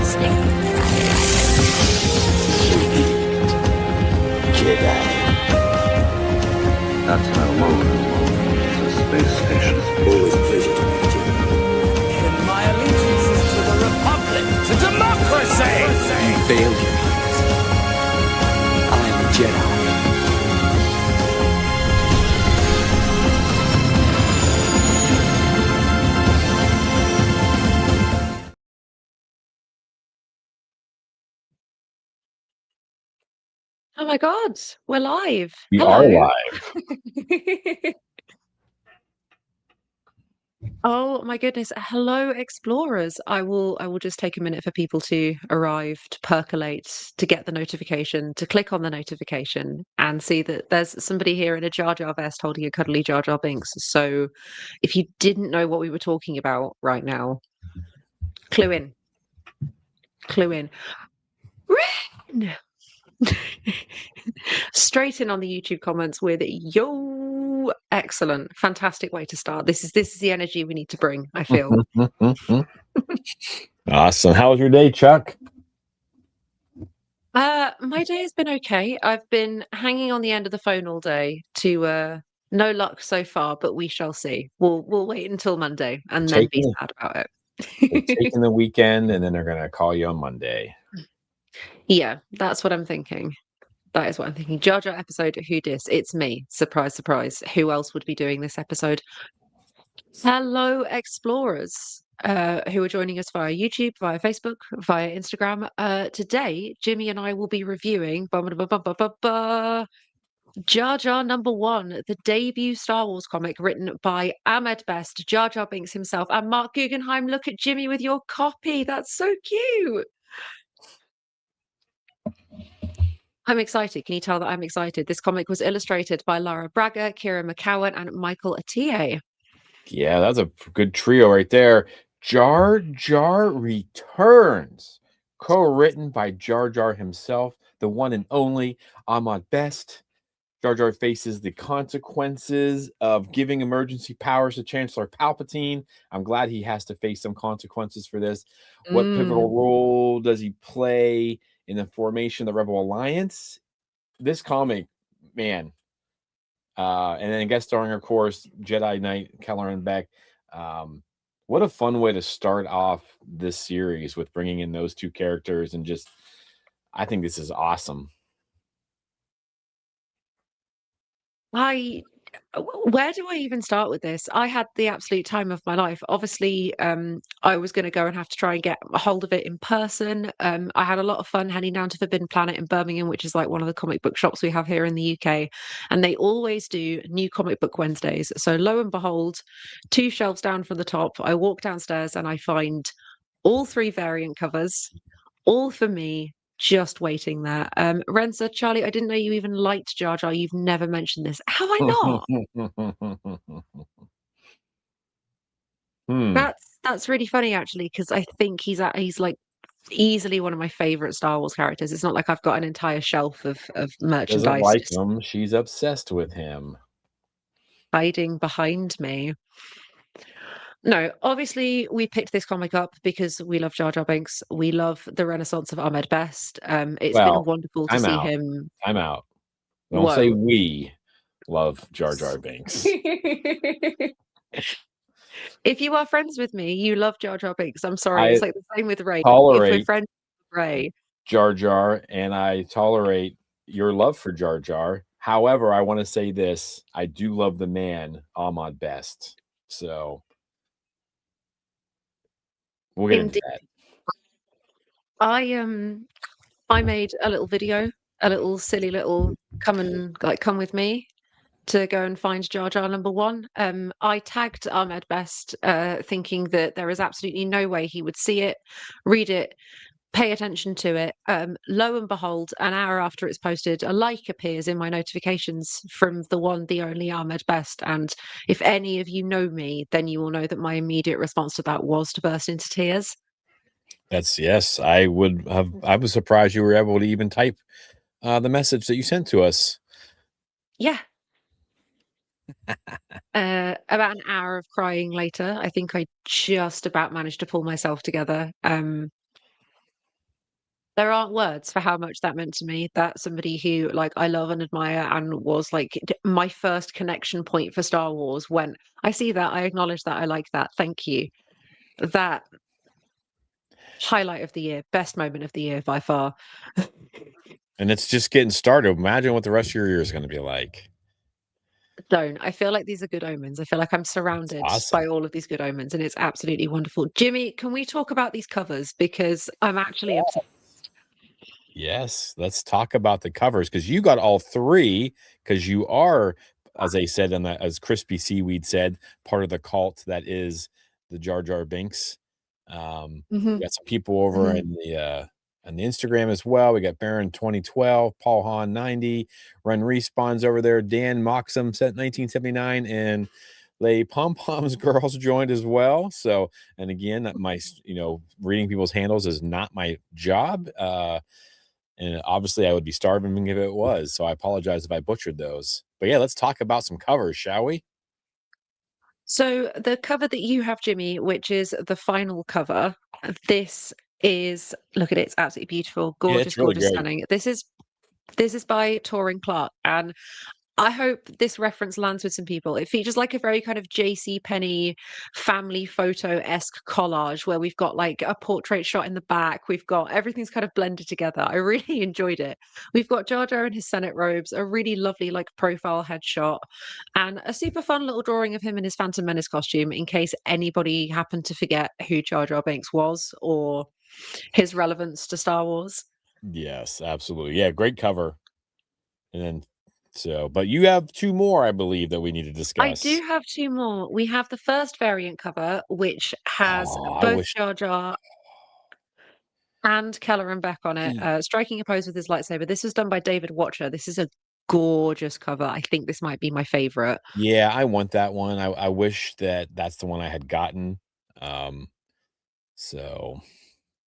instinct. Jedi. That's no longer a space station. Always a pleasure to meet you. And my allegiance is to the Republic, to democracy! You failed your Highness. I am a Jedi. Oh my God, we're live. We Hello. are live. Oh my goodness. Hello, explorers. I will just take a minute for people to arrive, to percolate, to get the notification, to click on the notification and see that there's somebody here in a Jar Jar vest holding a cuddly Jar Jar Binks. So if you didn't know what we were talking about right now, clue in. Clue in. Ren! Straight in on the YouTube comments with yo, excellent, fantastic way to start. This is the energy we need to bring, I feel. Awesome. How was your day, Chuck? My day has been okay. I've been hanging on the end of the phone all day to no luck so far, but we shall see. We'll wait until Monday and then be sad about it. We're taking the weekend, and then they're going to call you on Monday. Yeah, that's what I'm thinking. That is what I'm thinking. Jar Jar episode, who dis? It's me. Surprise, surprise. Who else would be doing this episode? Hello, explorers who are joining us via YouTube, via Facebook, via Instagram. Today, Jimmy and I will be reviewing Jar Jar #1, the debut Star Wars comic written by Ahmed Best, Jar Jar Binks himself, and Mark Guggenheim. Look at Jimmy with your copy. That's so cute. I'm excited. Can you tell that I'm excited? This comic was illustrated by Lara Braga, Kira McCowan, and Michael Atiyeh. Yeah, that's a good trio right there. Jar Jar Returns, co-written by Jar Jar himself, the one and only Ahmed Best. Jar Jar faces the consequences of giving emergency powers to Chancellor Palpatine. I'm glad he has to face some consequences for this. What pivotal role does he play in the formation of the Rebel Alliance? This comic, man, and then guest starring, of course, Jedi Knight Kelleran Beck. What a fun way to start off this series with bringing in those two characters, and just, I think this is awesome. Where do I even start with this? I had the absolute time of my life. Obviously, I was going to go and have to try and get a hold of it in person. I had a lot of fun heading down to Forbidden Planet in Birmingham, which is like one of the comic book shops we have here in the UK. And they always do new comic book Wednesdays. So lo and behold, 2 shelves down from the top, I walk downstairs and I find all 3 variant covers, all for me, just waiting there. Renza, Charlie, I didn't know you even liked Jar Jar. You've never mentioned this. Have I not? That's really funny, actually, because I think he's like easily one of my favorite Star Wars characters. It's not like I've got an entire shelf of merchandise Doesn't like him. She's obsessed with him. Hiding behind me. No, obviously we picked this comic up because we love Jar Jar Binks. We love the Renaissance of Ahmed Best. It's been wonderful to see him. I'm out. Don't say we love Jar Jar Binks. If you are friends with me, you love Jar Jar Binks. I'm sorry. It's like the same with Ray. If we're friends with Ray. Jar Jar, and I tolerate your love for Jar Jar. However, I want to say this. I do love the man, Ahmed Best. So we'll get into that. I made a little video, a little silly little come with me to go and find Jar Jar #1. I tagged Ahmed Best, thinking that there is absolutely no way he would see it, read it, pay attention to it. Lo and behold, an hour after it's posted, a like appears in my notifications from the one, the only Ahmed Best. And if any of you know me, then you will know that my immediate response to that was to burst into tears. Yes. I was surprised you were able to even type the message that you sent to us. Yeah. About an hour of crying later, I think I just about managed to pull myself together. There aren't words for how much that meant to me. That somebody who like I love and admire and was like my first connection point for Star Wars. When I see that, I acknowledge that, I like that. Thank you. That highlight of the year, best moment of the year by far. And it's just getting started. Imagine what the rest of your year is going to be like. Don't. I feel like these are good omens. I feel like I'm surrounded Awesome. by all of these good omens, and it's absolutely wonderful. Jimmy, can we talk about these covers? Because I'm actually obsessed. Yes, let's talk about the covers because you got all three because you are, as I said, as Crispy Seaweed said, part of the cult that is the Jar Jar Binks. Mhm, We got some people over mhm. in on the Instagram as well. We got Baron 2012, Paul Hahn 90, Run Respawns over there, Dan Moxham 1979, and Lay Pom Poms Girls joined as well. So, and again, my reading people's handles is not my job. And obviously, I would be starving if it was. So I apologize if I butchered those. But yeah, let's talk about some covers, shall we? So the cover that you have, Jimmy, which is the final cover, this is look at it, it's absolutely beautiful, Yeah, gorgeous, it's really gorgeous, great. stunning. This is by Torin Clark, and I hope this reference lands with some people. It features like a very kind of JC Penney family photo-esque collage where we've got like a portrait shot in the back. We've got everything's kind of blended together. I really enjoyed it. We've got Jar Jar in his Senate robes, a really lovely like profile headshot, and a super fun little drawing of him in his Phantom Menace costume in case anybody happened to forget who Jar Jar Binks was or his relevance to Star Wars. Yes, absolutely. Yeah, great cover. And then but you have two more, I believe, that we need to I discuss. do have two more. We have the first variant cover, which has Oh, I both wish Jar Jar and Kelleran Beck on it, he striking a pose with his lightsaber. This was done by David Watcher. This is a gorgeous cover. I think this might be my favorite. Yeah, I want that one. I wish that's the one I had gotten. Um, so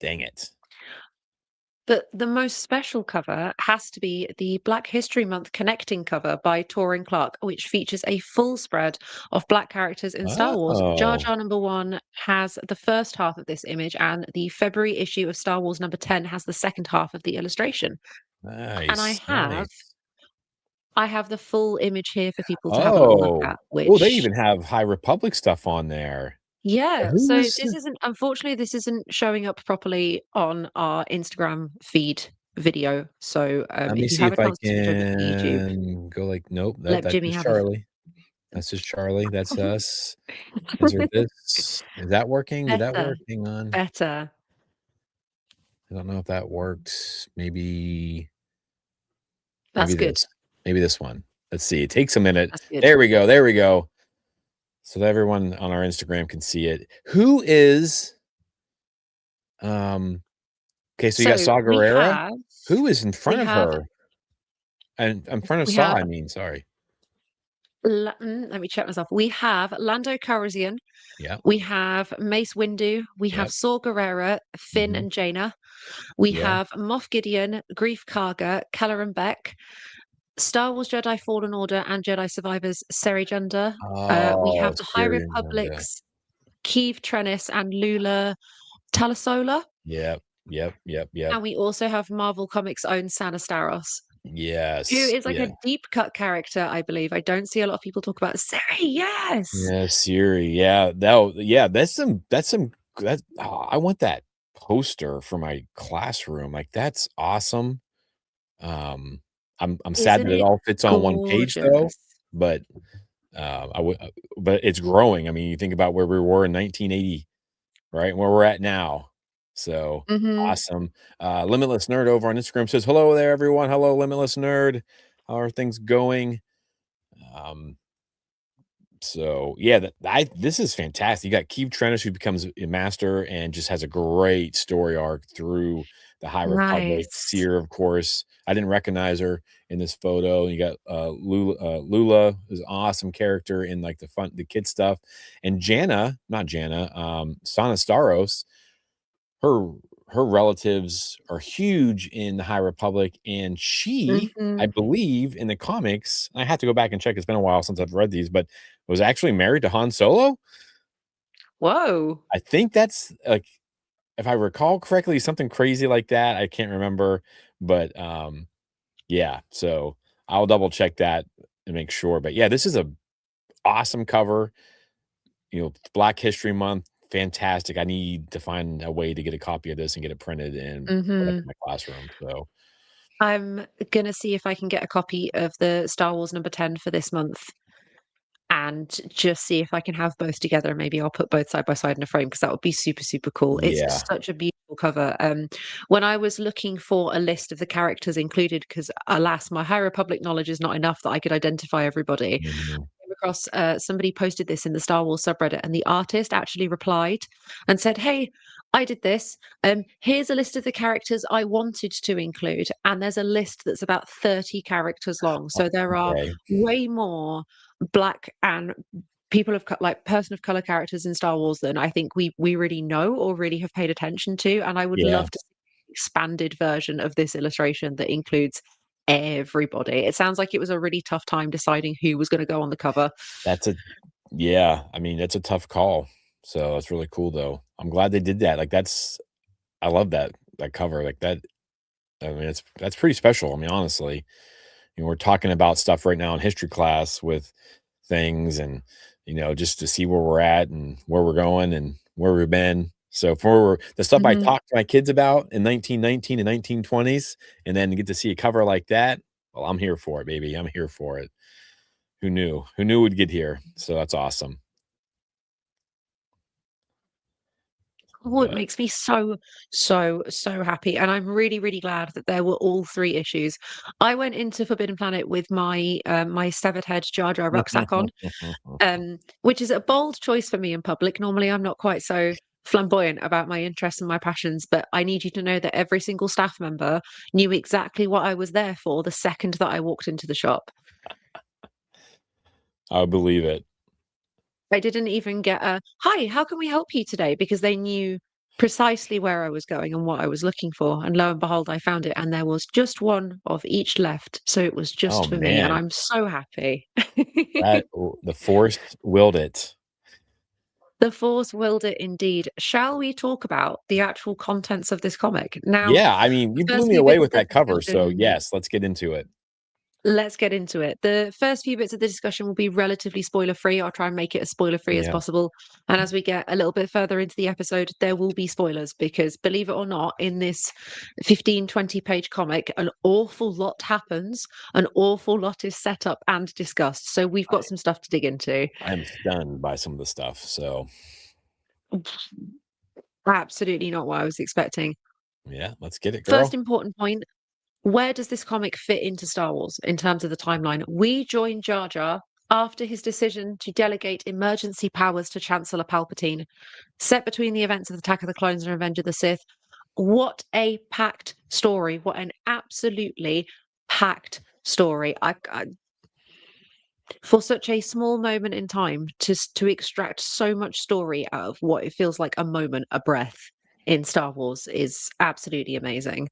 dang it. But the most special cover has to be the Black History Month connecting cover by Torin Clark, which features a full spread of Black characters in Star Wars. Jar Oh, Jar #1 has the first half of this image, and the February issue of Star Wars #10 has the second half of the illustration. And nice, nice. I have the full image here for people to have a little look Oh. at, Oh, they which even have High Republic stuff on there. yeah, Who so is this isn't unfortunately, this isn't showing up properly on our Instagram feed video. So, let me if you see have a if I chance to jump into YouTube, can go like nope, let that's Jimmy just have a Charlie. That's just Charlie. That's us. Insert this. Is that working? Did that better, work? Hang on. better. I don't know if that worked. Maybe That's good. this. Maybe this one. Let's see. It takes a minute. That's good. There we go. There we go. So that everyone on our Instagram can see it. Who is okay, so you got So Saw Gerrera. Who is in we front of have her? And in front of we Saw, have I mean, sorry. let me check myself. We have Lando Calrissian, Yep. we have Mace Windu, we have Yep. Saw Gerrera, Finn Mhm. and Jaina, we Yeah. have Moff Gideon, Grief Karga, Kelleran Beck, Star Wars Jedi Fallen Order and Jedi Survivors Seri Junda. We Oh, have the High Syrian Gunda. Republic's Keeve Trennis and Lula Talasola. Yep. Yep. Yep. Yep. And we also have Marvel Comics' own Sana Staros, who Yes. is like Yeah. a deep cut character, I believe. I don't see a lot of people talk about Seri. Yes. Yeah, Siri. Yeah. Yeah, that's some I want that poster for my classroom. Like that's awesome. Um I'm sad Isn't that it it all fits on one page though, gorgeous? but I would but it's growing. I mean, you think about where we were in 1980, right? Where we're at now. So Hmm. awesome. Limitless Nerd over on Instagram says, "Hello there, everyone. Hello, Limitless Nerd. How are things going?" Um, so yeah, this is fantastic. You got Keith Trennis who becomes a master and just has a great story arc through the High Republic. Nice. Seer, of course. I didn't recognize her in this photo. You got Lula is an awesome character in like the kid stuff. And Jana, not Jana, Sana Staros, her her relatives are huge in the High Republic, and she, I Hmm. believe, in the comics, I have to go back and check. It's been a while since I've read these, but was actually married to Han Solo. Whoa. I think that's like if I recall correctly, something crazy like that. I can't remember, but yeah. So I'll double check that and make sure. But yeah, this is a awesome cover. Black History Month, fantastic. I need to find a way to get a copy of this and get it printed and put up Hmm. in my classroom. So I'm gonna see if I can get a copy of the Star Wars number 10 for this month and just see if I can have both together. And maybe I'll put both side by side in a frame because that would be super, super cool. It's yeah. such a beautiful cover. When I was looking for a list of the characters included, because alas, my High Republic knowledge is not enough that I could identify everybody. Mhm. Came across somebody posted this in the Star Wars subreddit, and the artist actually replied and said, "Hey, I did this. Here's a list of the characters I wanted to include, and there's a list that's about 30 characters long. So there are Okay. way more black and people of like person of color characters in Star Wars than I think we really know or really have paid attention to. And I would Yeah. love to see an expanded version of this illustration that includes everybody. It sounds like it was a really tough time deciding who was going to go on the cover. That's a yeah. I mean, that's a tough call. So it's really cool though. I'm glad they did that. Like I love that cover. Like that. I mean, that's pretty special. I mean, honestly, we're talking about stuff right now in history class with things and just to see where we're at and where we're going and where we've been. So for the stuff I Mhm. talked to my kids about in 1919 and 1920s, and then get to see a cover like that, well, I'm here for it, baby. I'm here for it. Who knew? Who knew we'd get here? So that's awesome. Oh, it But makes me so, so, so happy. And I'm really, really glad that there were all three issues. I went into Forbidden Planet with my severed head Jar Jar rucksack on, which is a bold choice for me in public. Normally, I'm not quite so flamboyant about my interests and my passions, but I need you to know that every single staff member knew exactly what I was there for the second that I walked into the shop. I believe it. I didn't even get a "Hi, how can we help you today?" because they knew precisely where I was going and what I was looking for. And lo and behold, I found it, and there was just one of each left. So it was Oh just for me, and man, I'm so happy. the force willed it. The Force willed it indeed. Shall we talk about the actual contents of this comic? Now, Yeah, I mean, the you blew first me few away bits of with the that cover. So discussion. yes, let's get into it. Let's get into it. The first few bits of the discussion will be relatively spoiler free. I'll try and make it as spoiler free as Yeah. possible. And as we get a little bit further into the episode, there will be spoilers because, believe it or not, in this 15, 20-page comic, an awful lot happens, an awful lot is set up and discussed. So we've got some stuff to dig into. I am stunned by some of the stuff. So Absolutely not what I was expecting. yeah, let's get it, First girl. important point, where does this comic fit into Star Wars in terms of the timeline? We join Jar Jar after his decision to delegate emergency powers to Chancellor Palpatine, set between the events of Attack of the Clones and Revenge of the Sith. What a packed story! What an absolutely packed story! For such a small moment in time to extract so much story out of what it feels like a moment, a breath in Star Wars is absolutely amazing.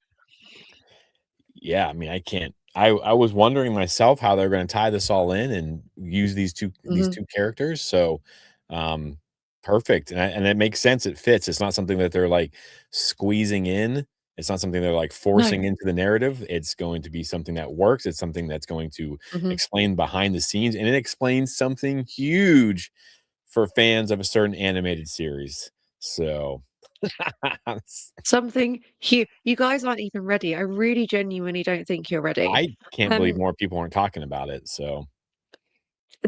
Yeah, I mean, I can't. I was wondering myself how they're going to tie this all in and use these Mhm. two characters. So, um, perfect, and it makes sense. It fits. It's not something that they're like squeezing in. It's not something they're like No. forcing into the narrative. It's going to be something that works. It's something that's going to Mhm. explain behind the scenes, and it explains something huge for fans of a certain animated series. So, Something huge. You guys aren't even ready. I really genuinely don't think you're ready. I can't believe Um, more people aren't talking about it. So,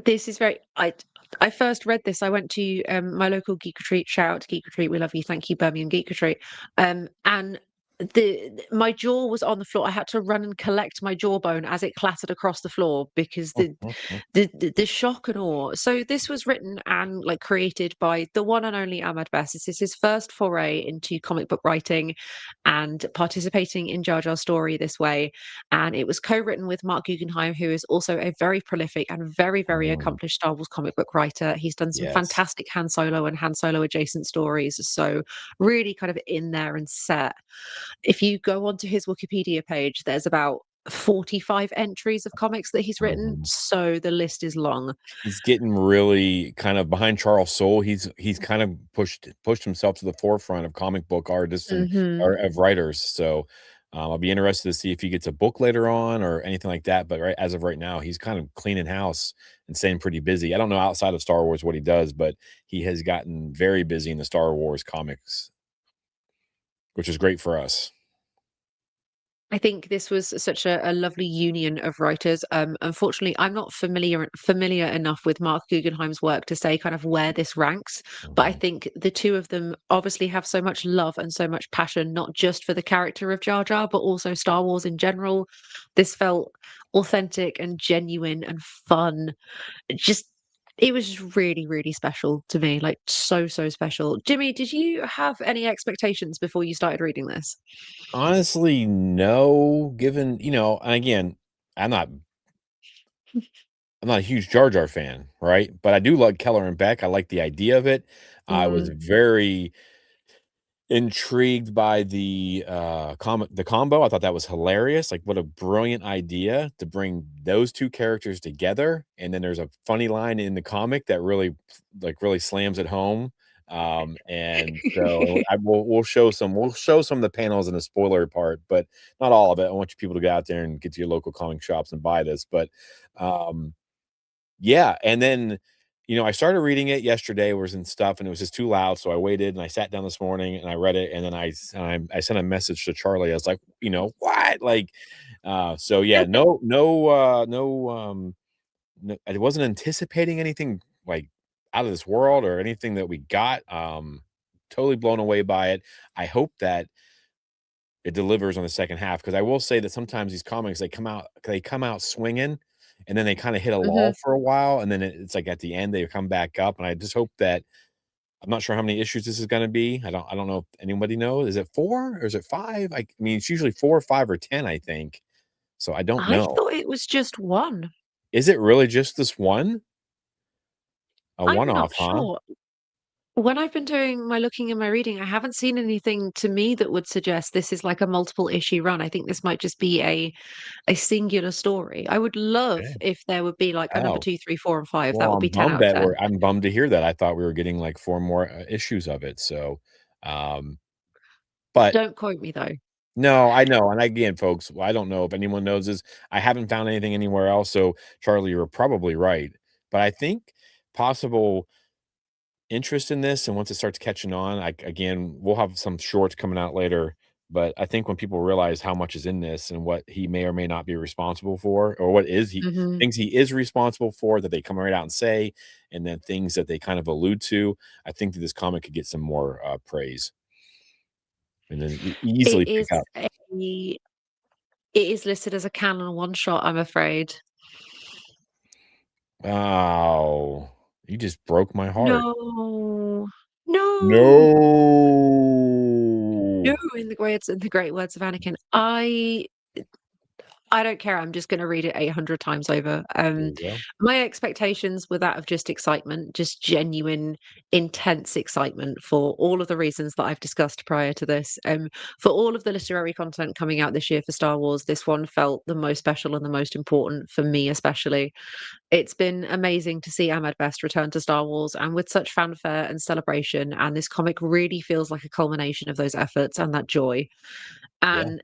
this is very I first read this. I went to my local Geek Retreat. Shout out to Geek Retreat. We love you. Thank you, Birmingham Geek Retreat. And my jaw was on the floor. I had to run and collect my jawbone as it clattered across the floor because the shock and awe. So this was written and like created by the one and only Ahmad Best. This is his first foray into comic book writing and participating in Jar Jar's story this way. And it was co-written with Mark Guggenheim, who is also a very prolific and very, very mm, accomplished Star Wars comic book writer. He's done some yes. fantastic Han Solo and Han Solo adjacent stories. So really kind of in there and set. If you go onto his Wikipedia page, there's about 45 entries of comics that he's written, Mhm. so the list is long. He's getting really kind of behind Charles Soule. He's kind of pushed himself to the forefront of comic book artists and Mhm. or of writers. So I'll be interested to see if he gets a book later on or anything like that. But right as of right now, he's kind of cleaning house and staying pretty busy. I don't know outside of Star Wars what he does, but he has gotten very busy in the Star Wars comics, which is great for us. I think this was such a lovely union of writers. Unfortunately, I'm not familiar enough with Mark Guggenheim's work to say kind of where this ranks, but I Mhm. think the two of them obviously have so much love and so much passion, not just for the character of Jar Jar, but also Star Wars in general. This felt authentic and genuine and fun. Just it was just really, really special to me, like so special. Jimmy, did you have any expectations before you started reading this? Honestly, no, given, and again, I'm not I'm not a huge Jar Jar fan, right? But I do like Keller and Beck. I like the idea of it. I was Mm. very intrigued by the combo. I thought that was hilarious. Like, what a brilliant idea to bring those 2 characters together, and then there's a funny line in the comic that really, like, really slams it home. And so we'll show some of the panels in the spoiler part, but not all of it. I want you people to go out there and get to your local comic shops and buy this, but, um yeah, and then, I started reading it yesterday, was and stuff, and it was just too loud, so I waited, and I sat down this morning, and I read it, and then I sent a message to Charlie. I was like, "What?" Like, so yeah, no, I wasn't anticipating anything, like, out of this world or anything that we got, totally blown away by it. I hope that it delivers on the second half, because I will say that sometimes these comics, they come out swinging, and then they kinda hit a lull Mhm. for a while, and then it's like at the end, they come back up, and I just hope that I'm not sure how many issues this is gonna be. I don't know if anybody knows. Is it 4 or is it 5? I mean, it's usually 4 or 5 or 10, I think. So I don't I know. thought it was just one. Is it really just this one? A I'm not one-off, huh? sure. When I've been doing my looking and my reading, I haven't seen anything to me that would suggest this is like a multiple issue run. I think this might just be a singular story. I would love Okay. if there would be like a number Wow. 2, 3, 4, and 5. That Well, would I'm be 10 bummed out of that 10. I'm bummed to hear that. I thought we were getting, like, 4 more, issues of it, so, um, but Don't quote me though. no, I know, and again, folks, I don't know if anyone knows this. I haven't found anything anywhere else, so Charlie, you're probably right. But I think possible interest in this, and once it starts catching on, again, we'll have some shorts coming out later, but I think when people realize how much is in this and what he may or may not be responsible for, or what is he Mhm. things he is responsible for that they come right out and say, and then things that they kind of allude to, I think that this comic could get some more, praise and then It easily pick is up. a it is listed as a canon one shot, I'm afraid. Oh, you just broke my heart. No. No. No, No. in the great words of Anakin. I don't care. I'm just going to read it 800 times over. There you go. My expectations were that of just excitement, just genuine, intense excitement for all of the reasons that I've discussed prior to this. For all of the literary content coming out this year for Star Wars, this one felt the most special and the most important for me, especially. It's been amazing to see Ahmed Best return to Star Wars and with such fanfare and celebration. And this comic really feels like a culmination of those efforts and that joy. Yeah. And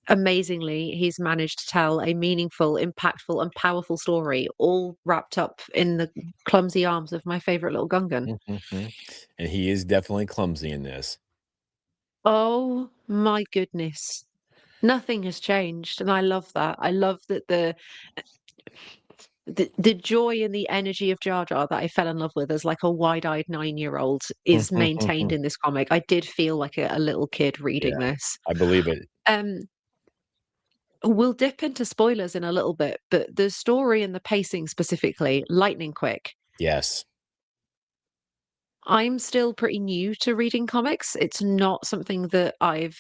amazingly, he's managed to tell a meaningful, impactful, and powerful story, all wrapped up in the clumsy arms of my favorite little Gungan. Mhm. And he is definitely clumsy in this. Oh my goodness. Nothing has changed, and I love that. I love that the joy and the energy of Jar Jar that I fell in love with as like a wide-eyed 9-year-old is maintained in this comic. I did feel like a little kid reading Yeah, this. I believe it. Um, we'll dip into spoilers in a little bit, but the story and the pacing specifically, lightning quick. Yes. I'm still pretty new to reading comics. It's not something that I've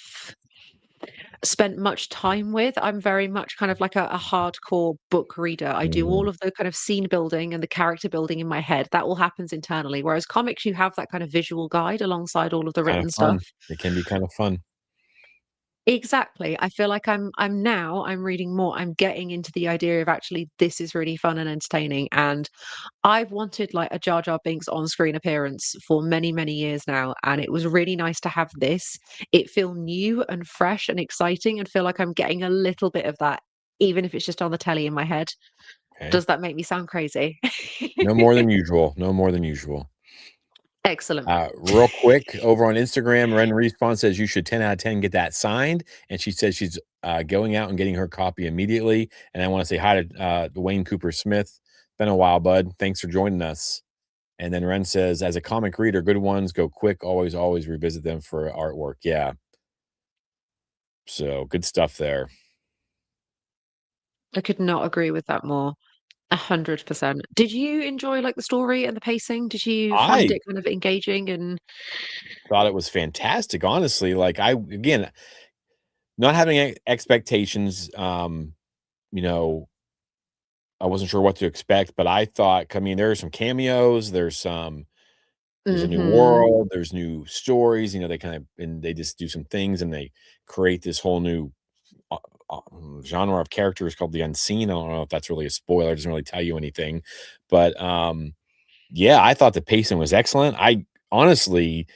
spent much time with. I'm very much kind of like a hardcore book reader. I do Mm, all of the kind of scene building and the character building in my head. That all happens internally. Whereas comics, you have that kind of visual guide alongside all of the kinda written stuff. fun. It can be kind of fun. Exactly. I feel like I'm reading more. I'm getting into the idea of actually this is really fun and entertaining. And I've wanted like a Jar Jar Binks on-screen appearance for many, many years now. And it was really nice to have this. It feel new and fresh and exciting and feel like I'm getting a little bit of that, even if it's just on the telly in my head. Okay. Does that make me sound crazy? No more than usual. No more than usual. Excellent. Real quick, over on Instagram, Ren Respawn says you should 10 out of 10 get that signed. And she says she's going out and getting her copy immediately. And I want to say hi to Wayne Cooper Smith. Been a while, bud. Thanks for joining us. And then Ren says, as a comic reader, good ones go quick. Always, always revisit them for artwork. Yeah. So good stuff there. I could not agree with that more. 100%. Did you enjoy like the story and the pacing? Did you find I it kind of engaging and thought it was fantastic, honestly. Like again, not having expectations, you know, I wasn't sure what to expect, but I thought, I mean, there are some cameos, there's a new Mhm. world, there's new stories, they kind of and they just do some things and they create this whole new uh, genre of characters called the unseen. I don't know if that's really a spoiler, it doesn't really tell you anything. But yeah, I thought the pacing was excellent. I honestly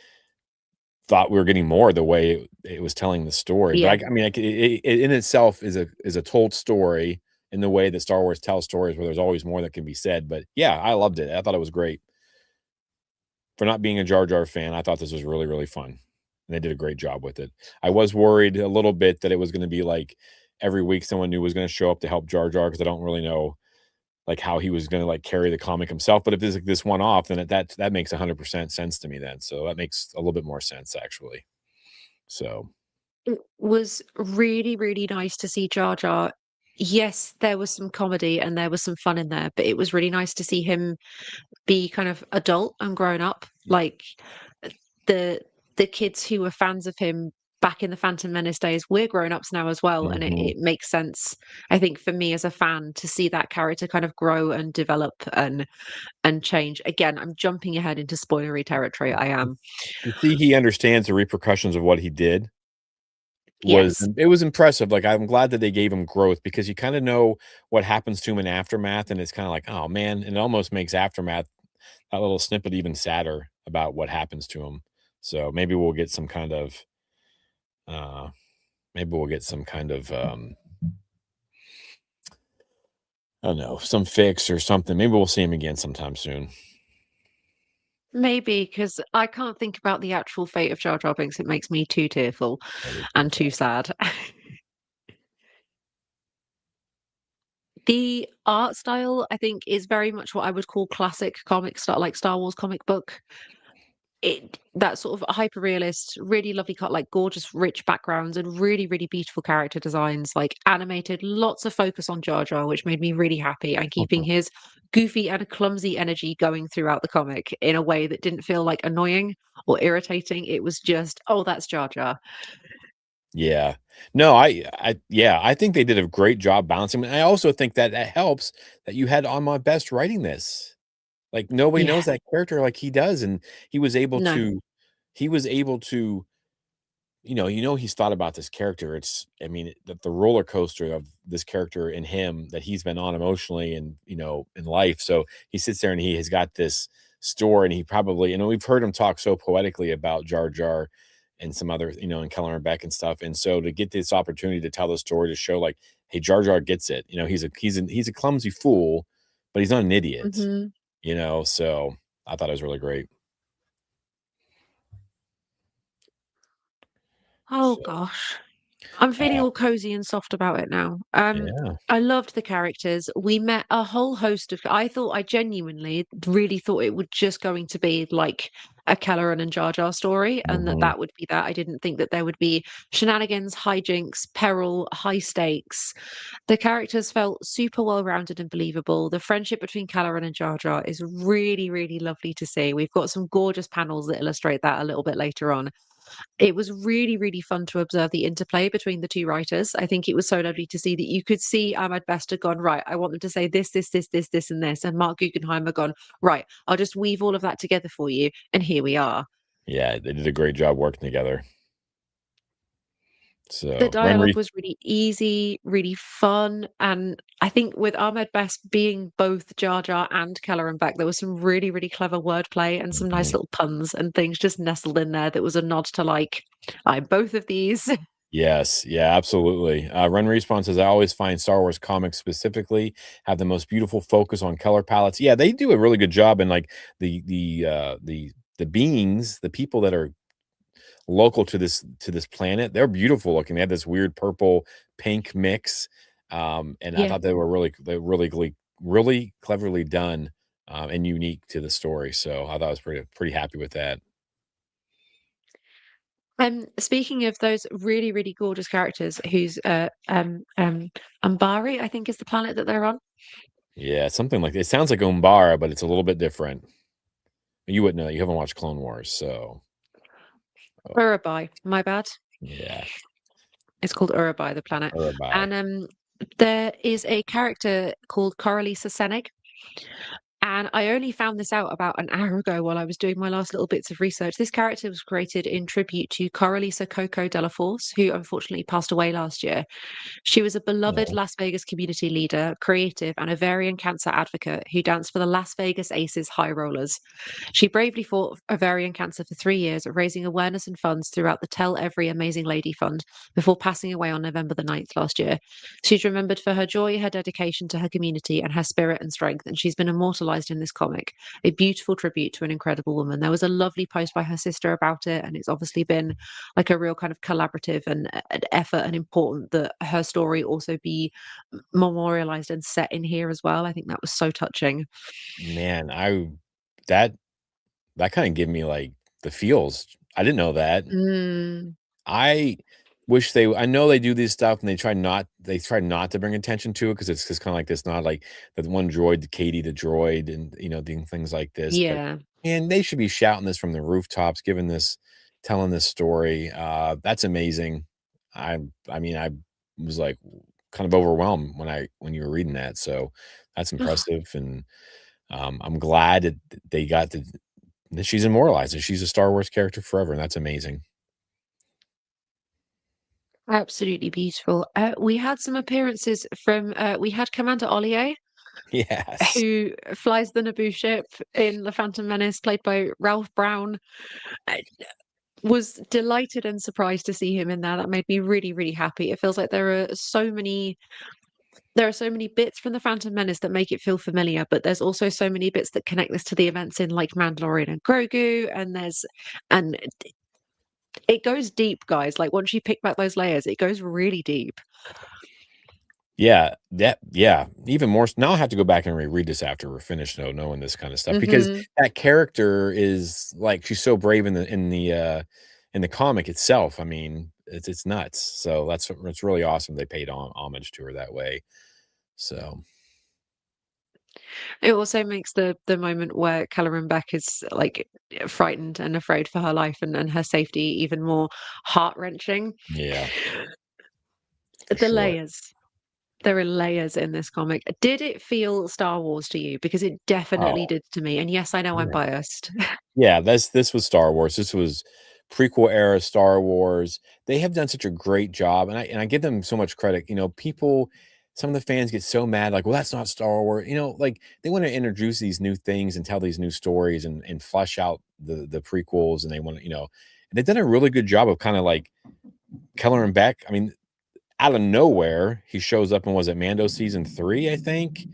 thought we were getting more the way it was telling the story. But Yeah. I mean, it in itself is a told story in the way that Star Wars tells stories, where there's always more that can be said. But yeah, I loved it. I thought it was great. For not being a Jar Jar fan, I thought this was really, really fun, and they did a great job with it. I was worried a little bit that it was going to be like every week someone new was going to show up to help Jar Jar, because I don't really know like how he was going to like carry the comic himself. But if this this one off, then that makes 100% sense to me. Then so that makes a little bit more sense actually. So It was really, really nice to see Jar Jar. Yes, there was some comedy and there was some fun in there, but it was really nice to see him be kind of adult and grown up. Like uh, the the kids who were fans of him back in the Phantom Menace days, we're grown ups now as well, and mhm. it makes sense. I think for me as a fan to see that character kind of grow and develop and change. Again, I'm jumping ahead into spoilery territory. I am. To see he understands the repercussions of what he did was Yes. it was impressive. Like, I'm glad that they gave him growth, because you kinda know what happens to him in Aftermath, and it's kinda like, "Oh, man," and it almost makes Aftermath, that little snippet, even sadder about what happens to him. So, maybe we'll get some kind of, uh maybe we'll get some kind of, I don't know, some fix or something. Maybe we'll see him again sometime soon. Maybe because I can't think about the actual fate of Jar Jar Binks. It makes me too tearful That is too and too sad. sad. The art style, I think, is very much what I would call classic comic style, like Star Wars comic book. It that sort of hyper realist, really lovely cut, like gorgeous, rich backgrounds and really, really beautiful character designs, like animated, lots of focus on Jar Jar, which made me really happy, and keeping his goofy and clumsy energy going throughout the comic in a way that didn't feel like annoying or irritating. It was just, oh, that's Jar Jar. Yeah. No, yeah, I think they did a great job balancing, and I also think that that helps that you had On My Best writing this. Like, nobody Yeah, knows that character like he does, and he was able no. to he was able to he's thought about this character. It's I mean, the roller coaster of this character in him that he's been on emotionally and, in life. So he sits there and he has got this story, and he probably, we've heard him talk so poetically about Jar Jar and some other, and Kellerman and Beck and stuff. And so to get this opportunity to tell the story, to show like, hey, Jar Jar gets it. He's a clumsy fool, but he's not an idiot, Mhm. so I thought it was really great. Oh So gosh. I'm feeling uh, all cozy and soft about it now. yeah. I loved the characters. We met a whole host of. I genuinely really thought it would just going to be like a Kelleran and Jar Jar story, and that Mhm. that would be that. I didn't think that there would be shenanigans, hijinks, peril, high stakes. The characters felt super well rounded and believable. The friendship between Kelleran and Jar Jar is really, really lovely to see. We've got some gorgeous panels that illustrate that a little bit later on. It was really, really fun to observe the interplay between the two writers. I think it was so lovely to see that you could see Ahmad Best had gone, right, I want them to say this, this, this, this, this, and this. And Mark Guggenheim had gone, right, I'll just weave all of that together for you. And here we are. Yeah, they did a great job working together. The So dialogue was really easy, really fun, and I think with Ahmed Best being both Jar Jar and Keller and Beck, there was some really, really clever wordplay and some nice little puns and things just nestled in there that was a nod to like, I'm both of these. Yes, yeah, absolutely. Run Respawn says, I always find Star Wars comics specifically have the most beautiful focus on color palettes. Yeah, they do a really good job, and like the beings, the people that are local to this planet, they're beautiful looking. They have this weird purple pink mix, and I Yeah. thought they were really cleverly done, and unique to the story. So I thought I was pretty happy with that. Speaking of those really, really gorgeous characters whose Umbari, I think is the planet that they're on. Yeah, something like it sounds like Umbara, but it's a little bit different. You wouldn't know. You haven't watched Clone Wars, so Urabai, my bad. yeah, It's called Urabai, the planet. Urabai. And there is a character called Coralisa Seneg. And I only found this out about an hour ago while I was doing my last little bits of research. This character was created in tribute to Coralisa Coco de la Force, who unfortunately passed away last year. She was a beloved Oh, Las Vegas community leader, creative, and ovarian cancer advocate who danced for the Las Vegas Aces High Rollers. She bravely fought ovarian cancer for 3 years, raising awareness and funds throughout the Tell Every Amazing Lady Fund before passing away on November the 9th last year. She's remembered for her joy, her dedication to her community, and her spirit and strength, and she's been immortalized in this comic. A beautiful tribute to an incredible woman. There was a lovely post by her sister about it, and it's obviously been like a real kind of collaborative and an effort and important that her story also be memorialized and set in here as well. I think that was so touching. man, that that kind of gave me like the feels. I didn't know that. Mm, I wish I know they do this stuff and they try not to bring attention to it because it's just kind of like this, not like the one droid, Katie the droid, and doing things like this. But yeah. man, they should be shouting this from the rooftops, telling this story. That's amazing. I mean, I was like kind of overwhelmed when you were reading that. So that's impressive, and I'm glad that they got that she's immortalized and she's a Star Wars character forever, and that's amazing. Absolutely beautiful. We had some appearances from we had Commander Ollier, Yes. who flies the Naboo ship in The Phantom Menace, played by Ralph Brown. I was delighted and surprised to see him in there. That made me really, really happy. It feels like there are so many bits from The Phantom Menace that make it feel familiar, but there's also so many bits that connect this to the events in like Mandalorian and Grogu, and it goes deep, guys. Like once you pick back those layers, it goes really deep. Yeah, even more now I have to go back and reread this after we're finished, though, knowing this kind of stuff, because Hmm. that character is like, she's so brave in the comic itself. I mean, it's nuts. So it's really awesome they paid homage to her that way. So, It also makes the moment where Kelleran Beck is like frightened and afraid for her life and her safety even more heart wrenching. yeah, for The sure. layers. There are layers in this comic. Did it feel Star Wars to you? Because it Oh, definitely did to me. And yes, I know I'm yeah. biased. Yeah, this was Star Wars. This was prequel era Star Wars. They have done such a great job, and I give them so much credit. Some of the fans get so mad, like, "Well, that's not Star Wars." Like they want to introduce these new things and tell these new stories and flesh out the prequels, and they want and they've done a really good job of kind of like Keller and Beck. I mean, out of nowhere, he shows up and was it Mando season 3, I think,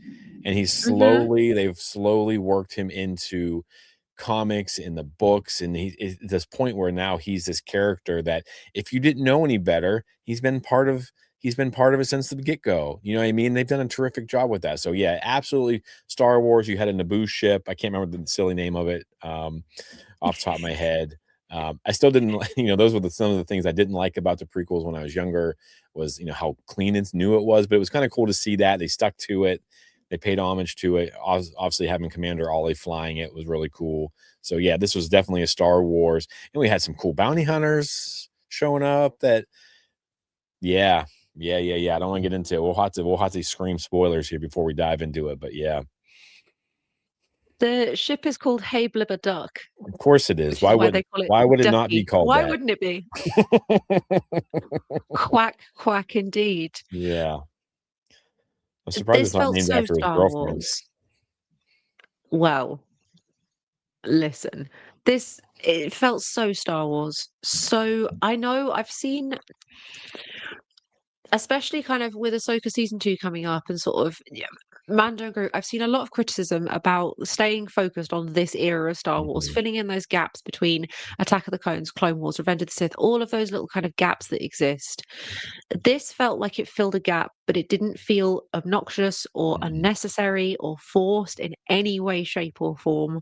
and Hmm. they've slowly worked him into comics in the books, and he is at this point where now he's this character that if you didn't know any better, he's been part of it since the get-go. You know what I mean? They've done a terrific job with that. So yeah, absolutely. Star Wars, you had a Naboo ship. I can't remember the silly name of it off the top of my head. I still didn't those were some of the things I didn't like about the prequels when I was younger, was how clean and new it was, but it was kind of cool to see that they stuck to it. They paid homage to it. Obviously, having Commander Ollie flying it was really cool. So yeah, this was definitely a Star Wars, and we had some cool bounty hunters showing up. Yeah, yeah. I don't want to get into it. We'll have to scream spoilers here before we dive into it, but yeah. The ship is called Hey Blibber Duck, Of course it is. which is why they call it Why would it not be Ducky. called Why that? wouldn't it be? Quack, quack indeed. Yeah. I'm surprised This it's not felt named so after his Star girlfriend. Wars. Well, listen, it felt so Star Wars. So I know I've seen, especially kind of with Ahsoka season 2 coming up and sort of Mando and Grogu, I've seen a lot of criticism about staying focused on this era of Star Wars, Mhm. filling in those gaps between Attack of the Clones, Clone Wars, Revenge of the Sith, all of those little kind of gaps that exist. This felt like it filled a gap, but it didn't feel obnoxious or Mhm. unnecessary or forced in any way, shape, or form.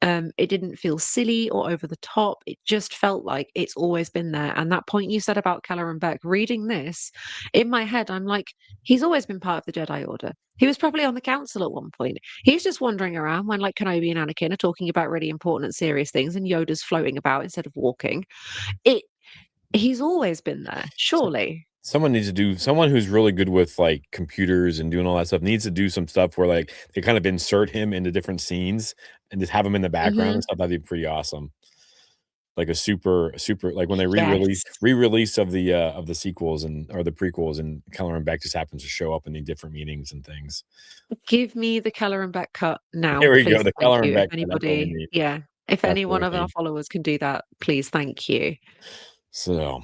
It didn't feel silly or over the top. It just felt like it's always been there. And that point you said about Keller and Beck, reading this in my head, I'm like, he's always been part of the Jedi Order. He was probably on the council at one point. He's just wandering around when like Kenobi and Anakin are talking about really important and serious things and Yoda's floating about instead of walking. It He's always been there, So surely. someone who's really good with like computers and doing all that stuff needs to do some stuff where like they kind of insert him into different scenes and just have him in the background Hmm. and stuff. That'd be pretty awesome. Like a super like when they Yes. re-release of the sequels and or the prequels and Keller and Beck just happens to show up in the different meetings and things. Give me the Keller and Beck cut now, Here we go. please. The Thank Keller and you. If Beck, that's what we anybody, need. yeah, if That's any what one we of our need. followers can do that, please, thank you. So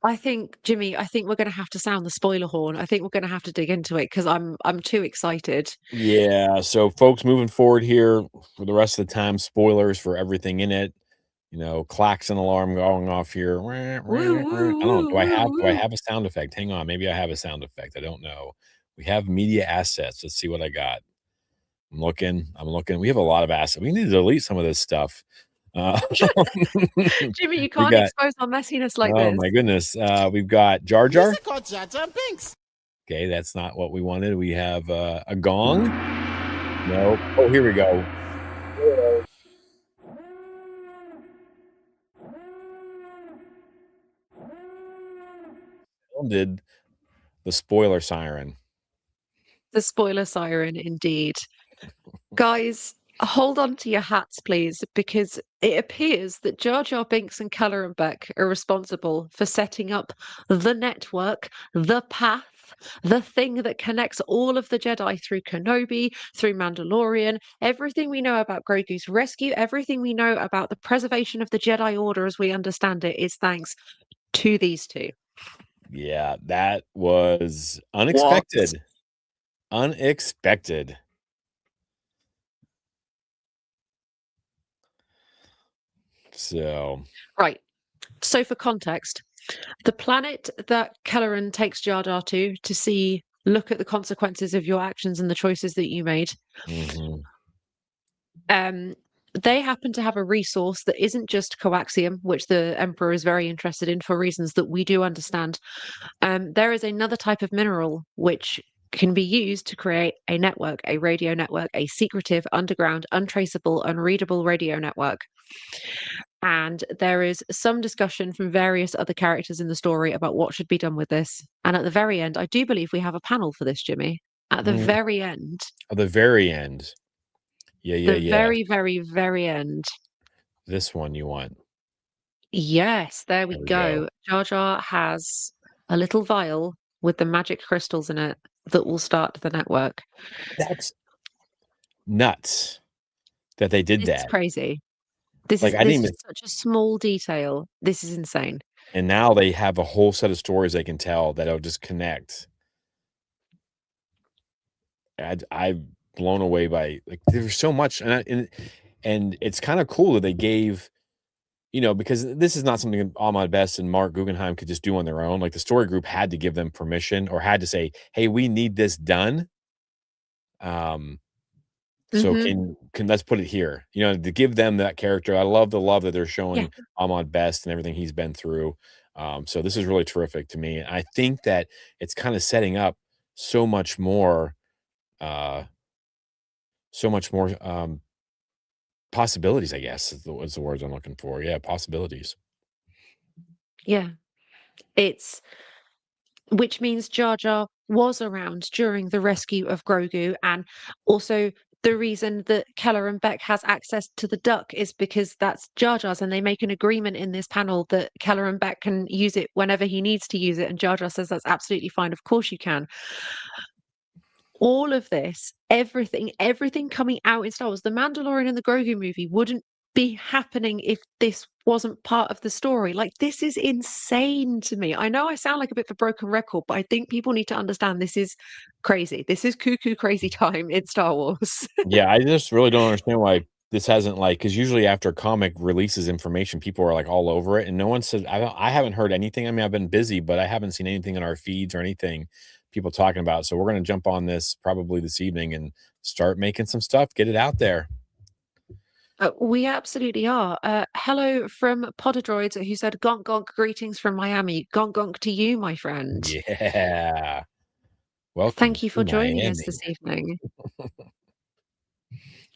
I think, Jimmy, I think we're going to have to sound the spoiler horn. I think we're going to have to dig into it because I'm too excited. yeah, so folks moving forward here for the rest of the time, spoilers for everything in it. You know, klaxon alarm going off here. Woo, I woo, don't know. woo, woo, Do I woo. have a sound effect? Hang on. Maybe I have a sound effect. I don't know. We have media assets. Let's see what I got. I'm looking. I'm looking. We have a lot of assets. We need to delete some of this stuff. Uh, Jimmy, you we can't got, expose our messiness like oh this. my goodness. We've got Jar Jar. Music or Jar Jar Binks. Okay, that's not what we wanted. We have a gong. No. Oh, here we go. Did the spoiler siren. The spoiler siren, indeed. Guys, hold on to your hats, please, because it appears that Jar Jar Binks and Keller and Beck are responsible for setting up the network, the path, the thing that connects all of the Jedi through Kenobi, through Mandalorian, everything we know about Grogu's rescue, everything we know about the preservation of the Jedi Order as we understand it is thanks to these two. Yeah, that was What? unexpected. Unexpected. So, Right. So, for context, the planet that Kelleran takes Jar Jar to see, look at the consequences of your actions and the choices that you made. mhm, Um, they happen to have a resource that isn't just coaxium, which the Emperor is very interested in for reasons that we do understand. There is another type of mineral which can be used to create a network, a radio network, a secretive, underground, untraceable, unreadable radio network. And there is some discussion from various other characters in the story about what should be done with this. And at the very end, I do believe we have a panel for this, Jimmy. At the mm, very end, at the very end. the Yeah. very, very, very end. This one you want. Yes, there we There we go. go. Jar Jar has a little vial with the magic crystals in it that will start the network. That's nuts that they did This is that. crazy. This Like, is I this didn't is even such a small detail. This is insane. and now they have a whole set of stories they can tell that'll just connect. I'm blown away by like there's so much and it's kind of cool that they gave because this is not something Ahmad Best and Mark Guggenheim could just do on their own. Like the story group had to give them permission or had to say, "Hey, we need this done." Um, so Hmm. can let's put it here. To give them that character. I love the love that they're Yeah. showing Ahmad Best and everything he's been through. So this is really terrific to me. I think that it's kind of setting up so much more, uh, possibilities. I guess is the words I'm looking for. Yeah, possibilities. Yeah. It's which means Jar Jar was around during the rescue of Grogu, and also the reason that Keller and Beck has access to the duck is because that's Jar Jar's, and they make an agreement in this panel that Keller and Beck can use it whenever he needs to use it, and Jar Jar says that's absolutely fine. Of course you can. All of this, everything coming out in Star Wars, The Mandalorian and the Grogu movie wouldn't be happening if this wasn't part of the story. Like, this is insane to me. I know I sound like a bit of a broken record, but I think people need to understand this is crazy. This is cuckoo crazy time in Star Wars. Yeah, I just really don't understand why this hasn't, like, because usually after a comic releases information, people are, like, all over it, and no one said I haven't heard anything. I mean, I've been busy, but I haven't seen anything in our feeds or anything people talking about, so we're gonna jump on this probably this evening and start making some stuff, get it out there. We absolutely are. Hello from Podadroids, who said, "Gonk gonk, greetings from Miami." Gonk gonk to you, my friend. Yeah. Welcome Thank you to for joining us Miami. this evening.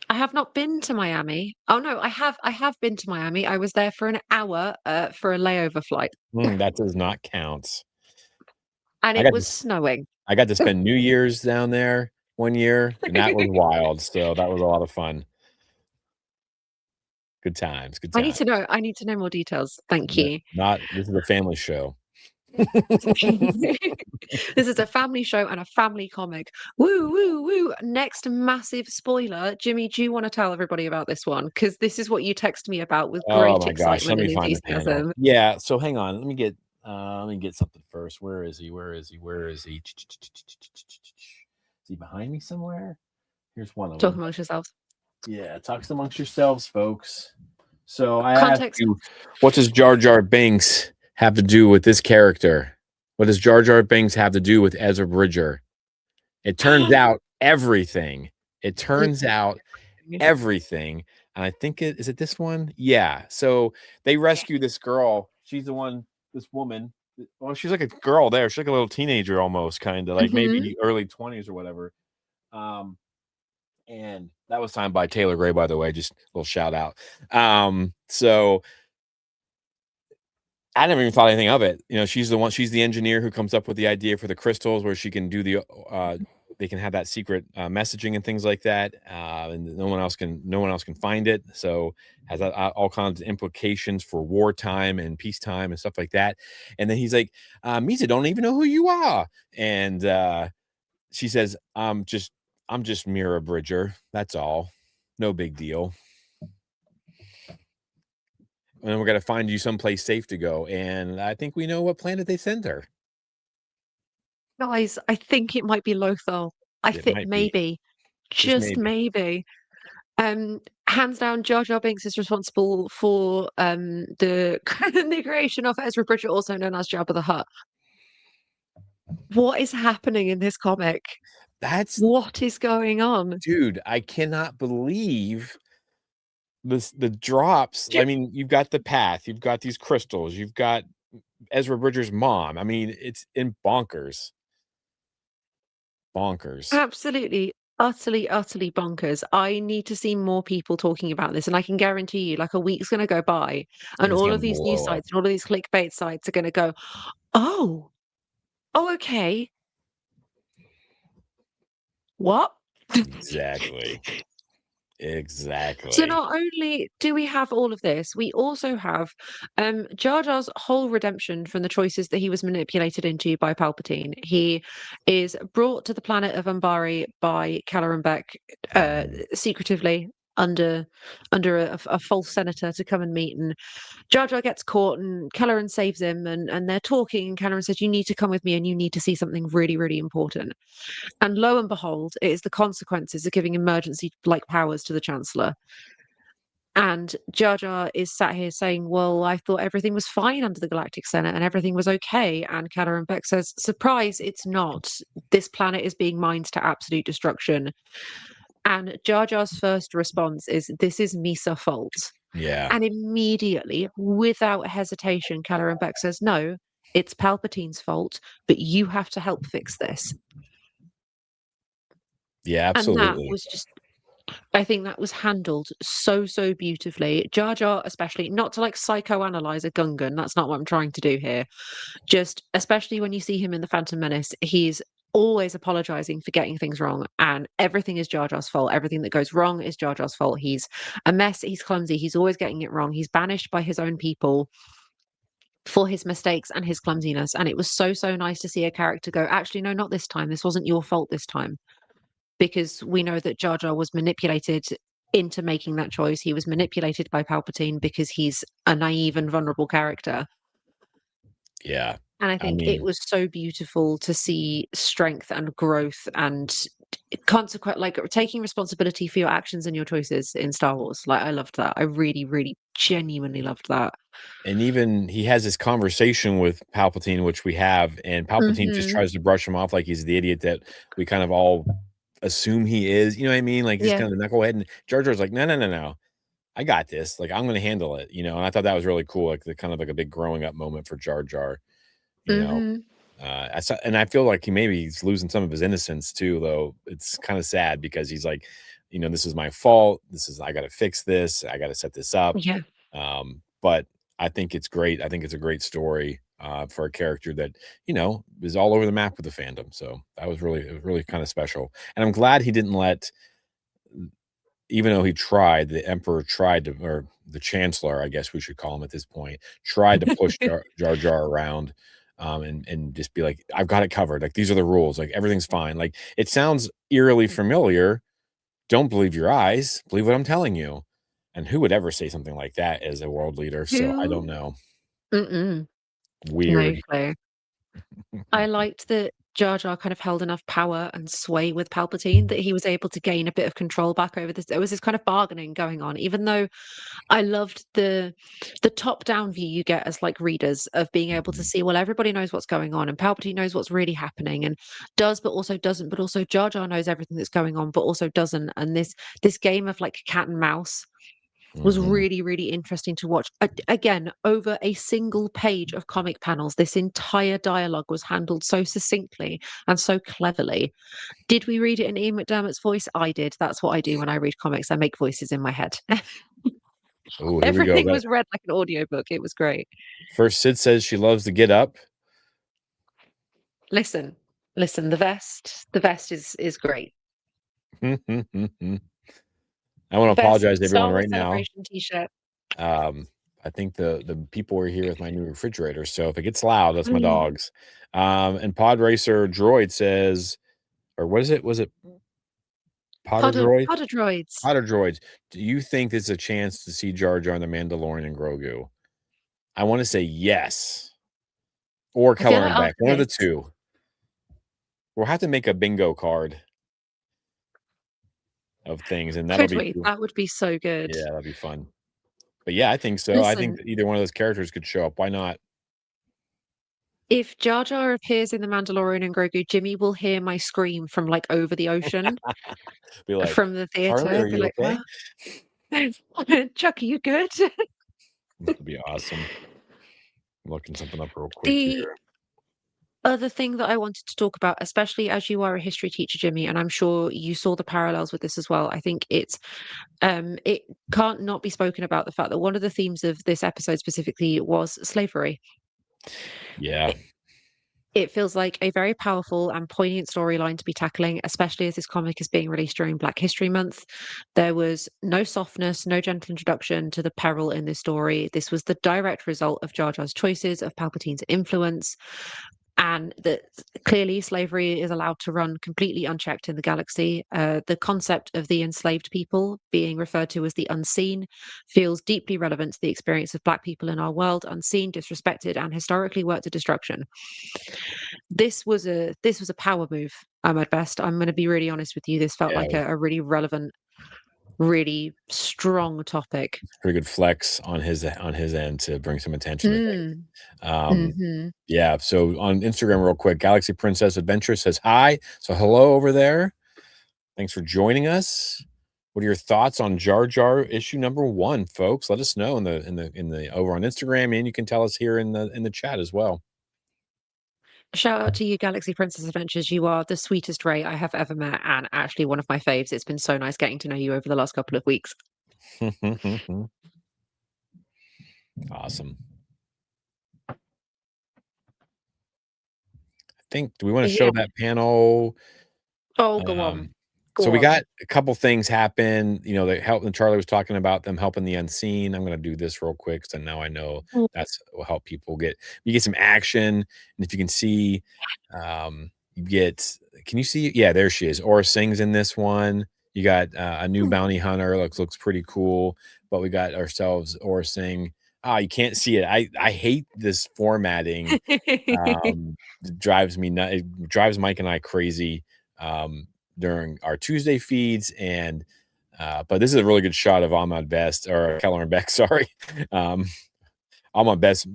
I have not been to Miami. Oh no, I have been to Miami. I was there for an hour for a layover flight, That does not count. and I it got was to snowing. I got to spend New Year's down there one year, and that was wild, so that was a lot of fun. Good times, good I need times. to know. I need to know more details. Thank you. Not this is a family show. This is a family show and a family comic. Woo, woo, woo. Next massive spoiler. Jimmy, do you want to tell everybody about this one? Because this is what you text me about with Oh great my gosh, let excitement me and find the panel. enthusiasm. Yeah, so hang on, let me get something first. Where is he? Is he behind me somewhere? Here's one of Talk them. amongst yourselves. Yeah, talks amongst yourselves, folks. So I asked Context. you, what does Jar Jar Binks have to do with this character? What does Jar Jar Binks have to do with Ezra Bridger? It turns out everything. It turns out everything. And I think is it this one? Yeah. So they rescue this girl. She's the one, this woman. Well, she's like a girl there. She's like a little teenager almost, kind of like Mhm. maybe early 20s or whatever. And that was signed by Taylor Gray, by the way. Just a little shout out. So I never even thought anything of it. You know, she's the engineer who comes up with the idea for the crystals where she can do they can have that secret messaging and things like that. And no one else can find it. So has all kinds of implications for wartime and peacetime and stuff like that. And then he's like, Misa don't even know who you are. And she says, I'm just Mira Bridger. That's all. No big deal. And we're gonna find you someplace safe to go. And I think we know what planet they send her. Guys, I think it might be Lothal. I It think might be. maybe. Just Just maybe. maybe. Hands down, Jar Jar Binks is responsible for the the creation of Ezra Bridger, also known as Jabba the Hutt. What is happening in this comic? That's What is going on? dude, I cannot believe the drops. I mean, you've got the path, you've got these crystals, you've got Ezra Bridger's mom. I mean, it's in bonkers. Bonkers. Absolutely, utterly, utterly bonkers. I need to see more people talking about this, and I can guarantee you, like, a week's going to go by, and And it's all gonna of these news blow up. sites and all of these clickbait sites are going to go, "Oh, oh, okay, what?" Exactly. So Exactly. not only do we have all of this, we also have Jar Jar's whole redemption from the choices that he was manipulated into by Palpatine. He is brought to the planet of Umbari by Keller Beck secretively under a false senator to come and meet, and Jar Jar gets caught, and Kelleran saves him, and they're talking, and Kelleran says, "You need to come with me, and you need to see something really, really important." And lo and behold, it is the consequences of giving emergency-like powers to the Chancellor. And Jar Jar is sat here saying, "Well, I thought everything was fine under the Galactic Senate and everything was okay." And Kelleran Beck says, "Surprise, it's not. This planet is being mined to absolute destruction." And Jar Jar's first response is, "This is Misa fault." Yeah. And immediately, without hesitation, Kelleran Beck says, "No, it's Palpatine's fault, but you have to help fix this." Yeah, And that absolutely. was just I think that was handled so, so beautifully. Jar Jar, especially, not to like psychoanalyze a Gungan, that's not what I'm trying to do here. Just, especially when you see him in The Phantom Menace, he's always apologizing for getting things wrong, and everything is Jar Jar's fault. Everything that goes wrong is Jar Jar's fault. He's a mess, he's clumsy, he's always getting it wrong. He's banished by his own people for his mistakes and his clumsiness. And it was so, so nice to see a character go, actually, no, not this time. This wasn't your fault this time. Because we know that Jar Jar was manipulated into making that choice. He was manipulated by Palpatine because he's a naive and vulnerable character. Yeah. And I think it was so beautiful to see strength and growth and consequent, like taking responsibility for your actions and your choices in Star Wars. Like, I loved that. I really, really genuinely loved that. And even he has this conversation with Palpatine, which we have, and Palpatine just tries to brush him off like he's the idiot that we kind of all assume he is. You know what I mean? Like he's kind of the knucklehead, and Jar Jar's like, no. I got this. Like, I'm gonna handle it, you know. And I thought that was really cool, like the kind of like a big growing up moment for Jar Jar, you know. And I feel like he's losing some of his innocence too, though. It's kind of sad because he's like, you know, this is my fault. I gotta fix this, I gotta set this up. Yeah. But I think it's great. I think it's a great story for a character that, you know, is all over the map with the fandom. So that was really kind of special. And I'm glad he didn't let, even though the Emperor tried to, or the Chancellor, I guess we should call him at this point, tried to push Jar Jar around and just be like, I've got it covered. Like, these are the rules. Like, everything's fine. Like, it sounds eerily familiar. Don't believe your eyes. Believe what I'm telling you. And who would ever say something like that as a world leader? So I don't know. Weird. No clue. I liked that Jar Jar kind of held enough power and sway with Palpatine that he was able to gain a bit of control back over this. There was this kind of bargaining going on, even though I loved the top-down view you get as like readers of being able to see, well, everybody knows what's going on, and Palpatine knows what's really happening, and does but also doesn't, but also Jar Jar knows everything that's going on, but also doesn't. And this game of like cat and mouse was really, really interesting to watch. Again, over a single page of comic panels, this entire dialogue was handled so succinctly and so cleverly. Did we read it in Ian McDermott's voice? I did. That's what I do when I read comics. I make voices in my head. Oh, here we Everything go. was read like an audiobook. It was great. First, Sid says she loves to get up. Listen, the vest is great. I want to apologize to everyone Star Wars right now. Celebration t-shirt. I think the people are here with my new refrigerator, so if it gets loud, that's my dogs. And Pod Racer Droid says, or what is it? Was it Potter Droid? Potter Droids. Potter Droids. Do you think there's a chance to see Jar Jar and the Mandalorian and Grogu? I want to say yes. Or Color and Back. One of the two. We'll have to make a bingo card of things, and that'll be cool. That would be so good. Yeah, that'd be fun. But yeah, I think so. Listen, I think either one of those characters could show up. Why not? If Jar Jar appears in The Mandalorian and Grogu, Jimmy will hear my scream from like over the ocean. Be like, from the theater. Harley, are you like, okay? Chuck, are you good? That'd be awesome. I'm looking something up real quick here. Other thing that I wanted to talk about, especially as you are a history teacher, Jimmy, and I'm sure you saw the parallels with this as well. I think it can't not be spoken about the fact that one of the themes of this episode specifically was slavery. Yeah. It feels like a very powerful and poignant storyline to be tackling, especially as this comic is being released during Black History Month. There was no softness, no gentle introduction to the peril in this story. This was the direct result of Jar Jar's choices, of Palpatine's influence, and that clearly slavery is allowed to run completely unchecked in the galaxy. The concept of the enslaved people being referred to as the unseen feels deeply relevant to the experience of Black people in our world, unseen, disrespected, and historically worked to destruction. This was a power move, at best. I'm going to be really honest with you. This felt like a really relevant, really strong topic. Pretty good flex on his end to bring some attention to things. Yeah, so on Instagram real quick, Galaxy Princess Adventure says hi. So hello over there. Thanks for joining us. What are your thoughts on Jar Jar issue number 1, folks? Let us know in the over on Instagram, and you can tell us here in the chat as well. Shout out to you, Galaxy Princess Adventures. You are the sweetest Ray I have ever met, and actually one of my faves. It's been so nice getting to know you over the last couple of weeks. Awesome. I think, do we want to show Yeah. that panel? Oh, go on. So Go we on. got a couple things happen, you know, that help, and Charlie was talking about them helping the unseen. I'm gonna do this real quick, so now I know Mm. that's will help people get some action. And if you can see, you get, can you see? Yeah, there she is. Aura Sing's in this one. You got a new bounty hunter, looks pretty cool. But we got ourselves Aura Sing. Ah, you can't see it. I hate this formatting. It drives me nuts. It drives Mike and I crazy. During our Tuesday feeds, and but this is a really good shot of Ahmad Best, or Keller and Beck, sorry. Ahmad Best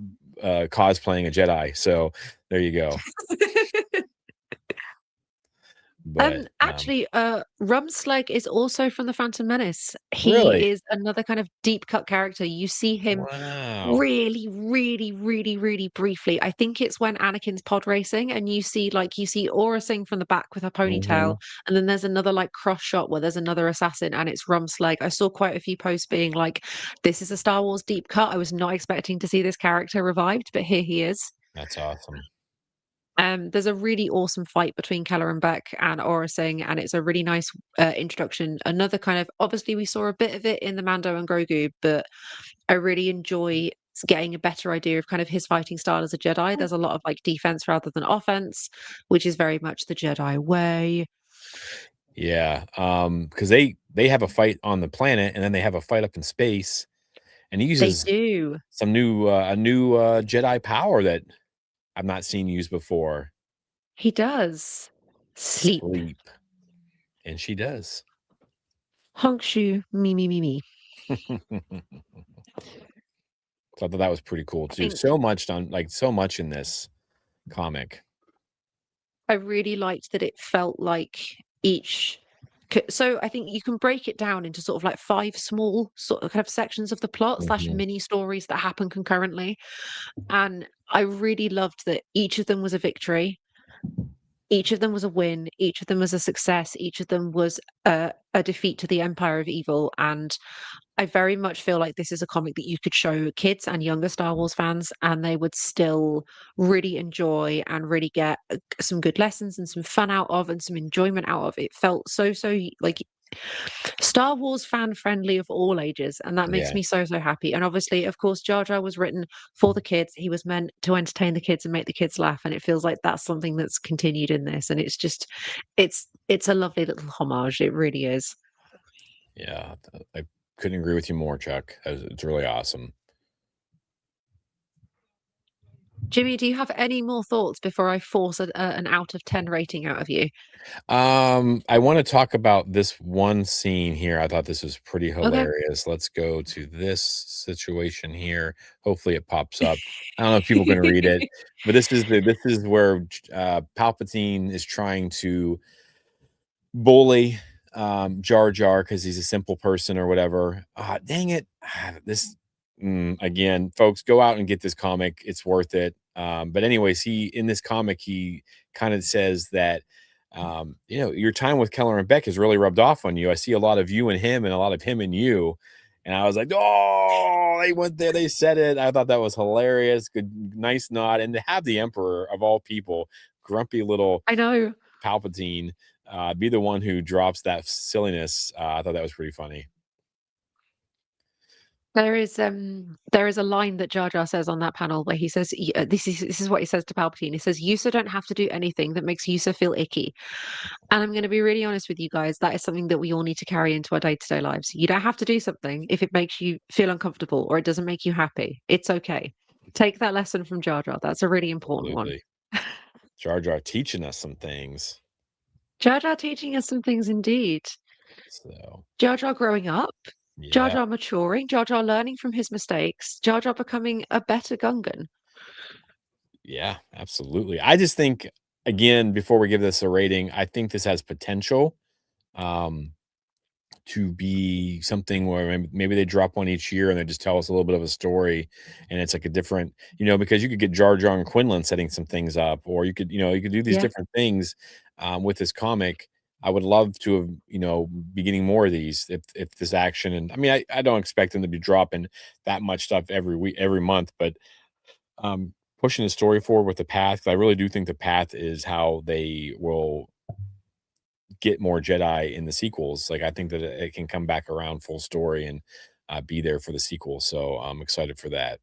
cosplaying a Jedi. So there you go. But Actually, Rumslag is also from the Phantom Menace. He really, is another kind of deep cut character. You see him wow. really, really, really, really briefly. I think it's when Anakin's pod racing, and you see Aura Singh from the back with her ponytail, Mhm. and then there's another like cross shot where there's another assassin, and it's Rumslag. I saw quite a few posts being like, "This is a Star Wars deep cut." I was not expecting to see this character revived, but here he is. That's awesome. There's a really awesome fight between Keller and Beck and Aura Singh, and it's a really nice introduction. Another kind of, obviously, we saw a bit of it in the Mando and Grogu, but I really enjoy getting a better idea of kind of his fighting style as a Jedi. There's a lot of like defense rather than offense, which is very much the Jedi way. Yeah, because they have a fight on the planet, and then they have a fight up in space, and he They uses do. some new Jedi power that I've not seen used before. He does. Sleep. Sleep, and she does. Honkshu, me, me, me, me. So I thought that was pretty cool I too. think So much done, like so much in this comic. I really liked that it felt like each. So I think you can break it down into sort of like five small sort of kind of sections of the plot slash Mhm. mini stories that happen concurrently. And I really loved that each of them was a victory, each of them was a win, each of them was a success, each of them was a defeat to the Empire of Evil. And I very much feel like this is a comic that you could show kids and younger Star Wars fans, and they would still really enjoy and really get some good lessons and some fun out of and some enjoyment out of. It felt so like Star Wars fan friendly of all ages, and that makes Yeah, me so happy. And obviously, of course, Jar Jar was written for the kids. He was meant to entertain the kids and make the kids laugh, and it feels like that's something that's continued in this. And it's just, it's a lovely little homage. It really is. yeah. I couldn't agree with you more, Chuck. It's really awesome. Jimmy, do you have any more thoughts before I force an out of 10 rating out of you? I want to talk about this one scene here. I thought this was pretty Okay. hilarious. Let's go to this situation here. Hopefully it pops up. I don't know if people can read it, but this is where Palpatine is trying to bully Jar Jar because he's a simple person or whatever. Ah, dang it. This again, folks, go out and get this comic. It's worth it. But anyways, he in this comic, he kind of says that you know, your time with Keller and Beck has really rubbed off on you. I see a lot of you and him and a lot of him and you. And I was like, oh, they went there, they said it. I thought that was hilarious. Good, nice nod. And to have the Emperor of all people, grumpy little I know. Palpatine, be the one who drops that silliness. I thought that was pretty funny. There is a line that Jar Jar says on that panel where he says this is what he says to Palpatine. He says, "Yusa don't have to do anything that makes Yusa feel icky." And I'm going to be really honest with you guys. That is something that we all need to carry into our day-to-day lives. You don't have to do something if it makes you feel uncomfortable or it doesn't make you happy. It's okay. Take that lesson from Jar Jar. That's a really important one. Absolutely. Jar Jar teaching us some things. Jar Jar teaching us some things indeed. So Jar Jar growing up. Jar yeah, Jar maturing. Jar Jar learning from his mistakes. Jar Jar becoming a better Gungan. yeah, absolutely. I just think, again, before we give this a rating, I think this has potential. Um, to be something where maybe they drop one each year and they just tell us a little bit of a story, and it's like a different, because you could get Jar Jar and Quinlan setting some things up, or you could do these Yeah. different things with this comic. I would love to have, be getting more of these if this action, and I mean, I don't expect them to be dropping that much stuff every week, every month, but pushing the story forward with the path. 'Cause I really do think the path is how they will get more Jedi in the sequels. Like I think that it can come back around full story and be there for the sequel. So I'm excited for that.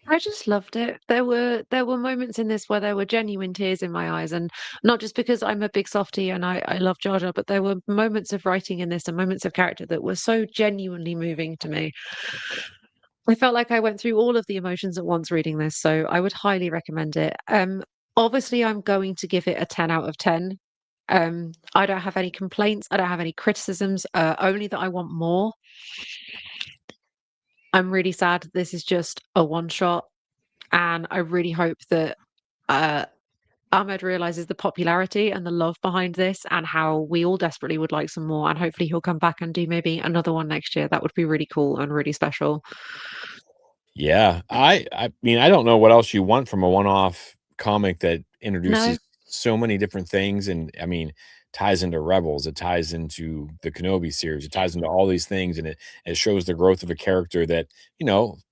I just loved it. There were moments in this where there were genuine tears in my eyes, and not just because I'm a big softie and I love Jar Jar, but there were moments of writing in this and moments of character that were so genuinely moving to me. I felt like I went through all of the emotions at once reading this, so I would highly recommend it. Obviously, I'm going to give it a 10 out of 10. I don't have any complaints. I don't have any criticisms. Only that I want more. I'm really sad this is just a one shot, and I really hope that uh, Ahmed realizes the popularity and the love behind this, and how we all desperately would like some more. And hopefully, he'll come back and do maybe another one next year. That would be really cool and really special. Yeah, I mean, I don't know what else you want from a one-off comic that No. introduces so many different things, and I mean, ties into Rebels, it ties into the Kenobi series, it ties into all these things, and it shows the growth of a character that,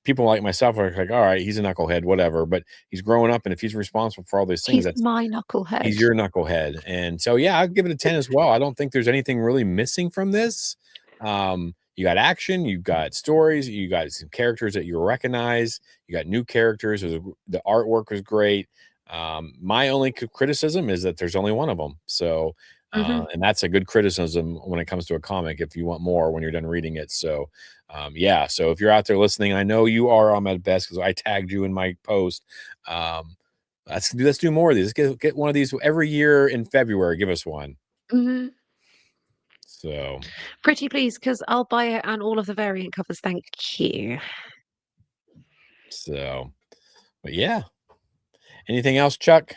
people like myself are like, all right, he's a knucklehead, whatever, but he's growing up, and if he's responsible for all these things, He's my he's knucklehead. your knucklehead. And so, yeah, I'd give it a 10 as well. I don't think there's anything really missing from this. You got action, you got stories, you got some characters that you recognize, you got new characters. The artwork was great. My only criticism is that there's only one of them. So, Mhm. and that's a good criticism when it comes to a comic if you want more when you're done reading it. So, yeah. So if you're out there listening, I know you are on my best because I tagged you in my post. Let's do more of these. Let's get one of these every year in February. Give us one. Mhm. So, Pretty please, because I'll buy it and all of the variant covers. Thank you. so, but yeah. Anything else, Chuck?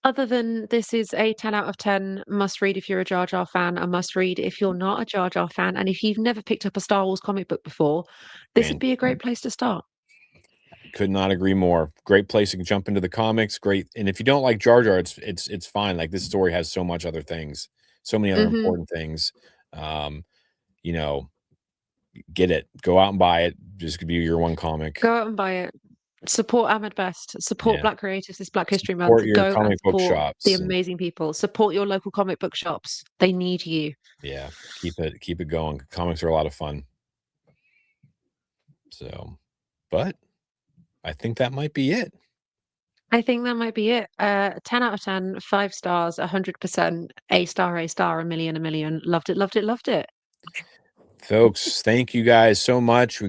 Other than this is a 10 out of 10 must read if you're a Jar Jar fan, a must read if you're not a Jar Jar fan, and if you've never picked up a Star Wars comic book before, this would Man, be a great place to start. could not agree more. Great place to jump into the comics. Great, and if you don't like Jar Jar, it's fine. Like this story has so much other things, so many other Mhm. important things. Um, you know, get it. Go out and buy it. This could be your one comic. Go out and buy it. Support Ahmed Best. Support Yeah. Black creatives this Black History Month. Support your Go and comic book support the shops and amazing people. Support your local comic book shops. They need you. yeah, keep it going. Comics are a lot of fun. So, but I think that might be it. I think that might be it. 10 out of 10, 5 stars, 100%, A star, a million, a million. Loved it, loved it, loved it. Folks, thank you guys so much.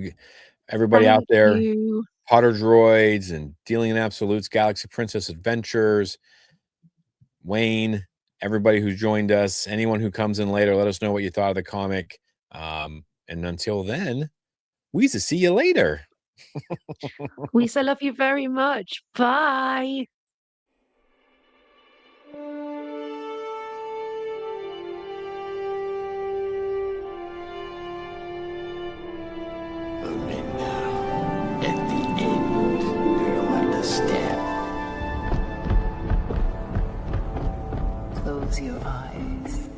Everybody out Thank there, you. Potter Droids and Dealing in Absolutes, Galaxy Princess Adventures, Wayne, everybody who's joined us, anyone who comes in later, let us know what you thought of the comic. And until then, we see you later. We so love you very much. Bye. Only now, at the end, do you understand? Close your eyes.